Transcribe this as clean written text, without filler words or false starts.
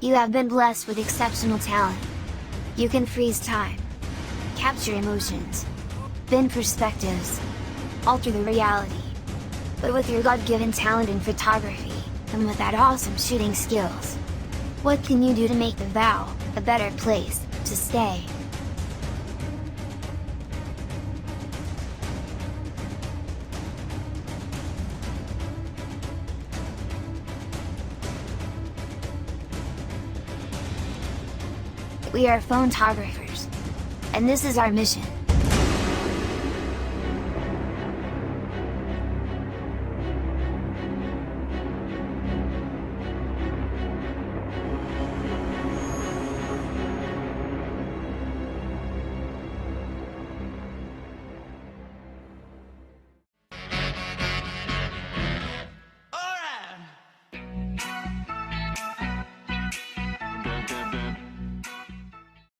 You have been blessed with exceptional talent. You can freeze time, capture emotions, bend perspectives, alter the reality. But with your God-given talent in photography, and with that awesome shooting skills, what can you do to make Davao a better place to stay? We are photographers, and this is our mission.